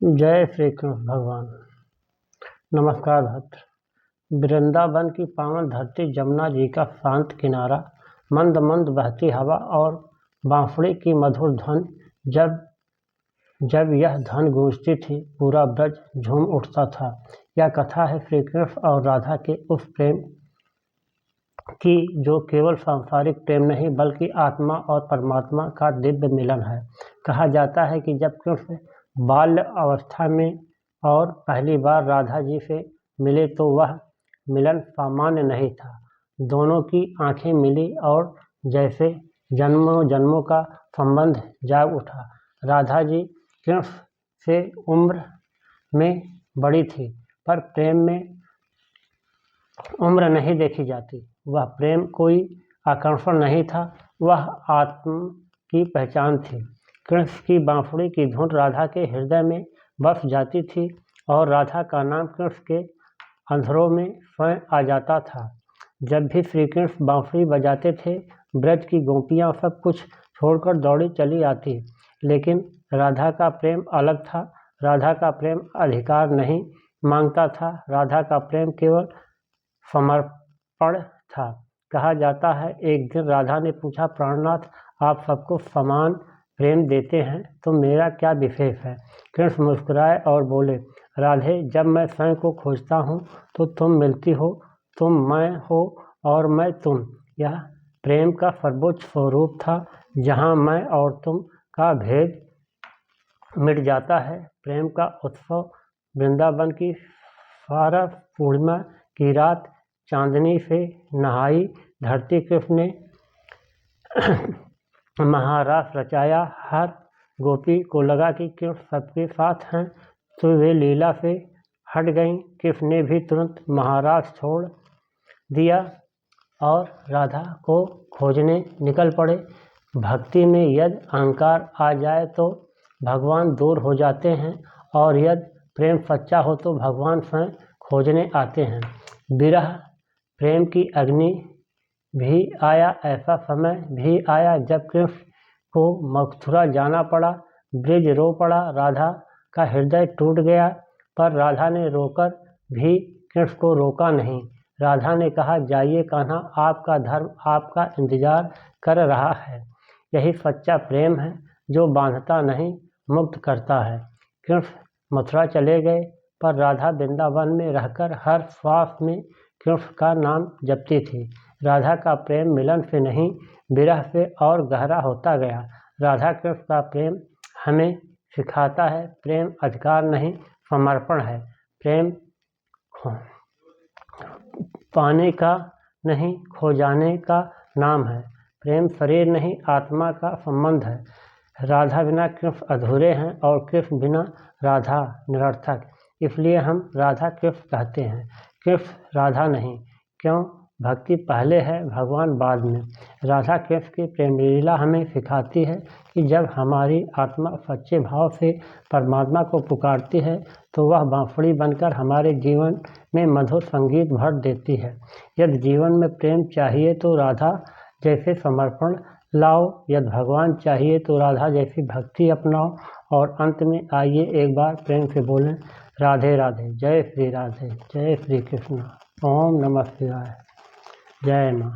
जय श्री कृष्ण भगवान। नमस्कार भक्त। वृंदावन की पावन धरती, जमुना जी का शांत किनारा, मंद मंद बहती हवा और बांसुरी की मधुर ध्वनि, जब यह ध्वनि गूंजती थी पूरा ब्रज झूम उठता था। यह कथा है श्री कृष्ण और राधा के उस प्रेम की जो केवल सांसारिक प्रेम नहीं बल्कि आत्मा और परमात्मा का दिव्य मिलन है। कहा जाता है कि जब कृष्ण बाल्य अवस्था में और पहली बार राधा जी से मिले तो वह मिलन सामान्य नहीं था। दोनों की आंखें मिली और जैसे जन्मों जन्मों का संबंध जाग उठा। राधा जी कृष्ण से उम्र में बड़ी थी, पर प्रेम में उम्र नहीं देखी जाती। वह प्रेम कोई आकर्षण नहीं था, वह आत्मा की पहचान थी। कृष्ण की बांसुरी की धुन राधा के हृदय में बस जाती थी और राधा का नाम कृष्ण के अंधरों में स्वयं आ जाता था। जब भी श्री कृष्ण बांसुरी बजाते थे, ब्रज की गोपियाँ सब कुछ छोड़कर दौड़ी चली आती। लेकिन राधा का प्रेम अलग था। राधा का प्रेम अधिकार नहीं मांगता था, राधा का प्रेम केवल समर्पण था। कहा जाता है एक दिन राधा ने पूछा, प्राणनाथ, आप सबको समान प्रेम देते हैं तो मेरा क्या विशेष है? कृष्ण मुस्कुराए और बोले, राधे, जब मैं स्वयं को खोजता हूँ तो तुम मिलती हो। तुम मैं हो और मैं तुम। यह प्रेम का सर्वोच्च स्वरूप था, जहाँ मैं और तुम का भेद मिट जाता है। प्रेम का उत्सव वृंदावन की शारद पूर्णिमा की रात, चांदनी से नहाई धरती कृष्ण ने महारास रचाया। हर गोपी को लगा कि कृष्ण सबके साथ हैं, तो वे लीला से हट गईं। कृष्ण ने भी तुरंत महारास छोड़ दिया और राधा को खोजने निकल पड़े। भक्ति में यदि अहंकार आ जाए तो भगवान दूर हो जाते हैं, और यदि प्रेम सच्चा हो तो भगवान स्वयं खोजने आते हैं। विरह प्रेम की अग्नि भी आया, ऐसा समय भी आया जब कृष्ण को मथुरा जाना पड़ा। ब्रज रो पड़ा, राधा का हृदय टूट गया, पर राधा ने रोकर भी कृष्ण को रोका नहीं। राधा ने कहा, जाइए कान्हा, आपका धर्म आपका इंतजार कर रहा है। यही सच्चा प्रेम है जो बांधता नहीं, मुक्त करता है। कृष्ण मथुरा चले गए, पर राधा वृंदावन में रहकर हर श्वास में कृष्ण का नाम जपती थी। राधा का प्रेम मिलन से नहीं, विरह से और गहरा होता गया। राधा कृष्ण का प्रेम हमें सिखाता है, प्रेम अधिकार नहीं, समर्पण है। प्रेम पाने का नहीं, खो जाने का नाम है। प्रेम शरीर नहीं, आत्मा का संबंध है। राधा बिना कृष्ण अधूरे हैं और कृष्ण बिना राधा निरर्थक। इसलिए हम राधा कृष्ण कहते हैं, कृष्ण राधा नहीं। क्यों? भक्ति पहले है, भगवान बाद में। राधा कृष्ण की प्रेम लीला हमें सिखाती है कि जब हमारी आत्मा सच्चे भाव से परमात्मा को पुकारती है तो वह बांसुरी बनकर हमारे जीवन में मधुर संगीत भर देती है। यदि जीवन में प्रेम चाहिए तो राधा जैसे समर्पण लाओ, यदि भगवान चाहिए तो राधा जैसी भक्ति अपनाओ। और अंत में आइए एक बार प्रेम से बोलें, राधे राधे, जय श्री राधे, जय श्री कृष्ण, ओम नमः शिवाय, जय माँ।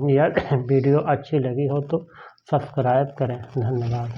यदि वीडियो अच्छी लगी हो तो सब्सक्राइब करें। धन्यवाद।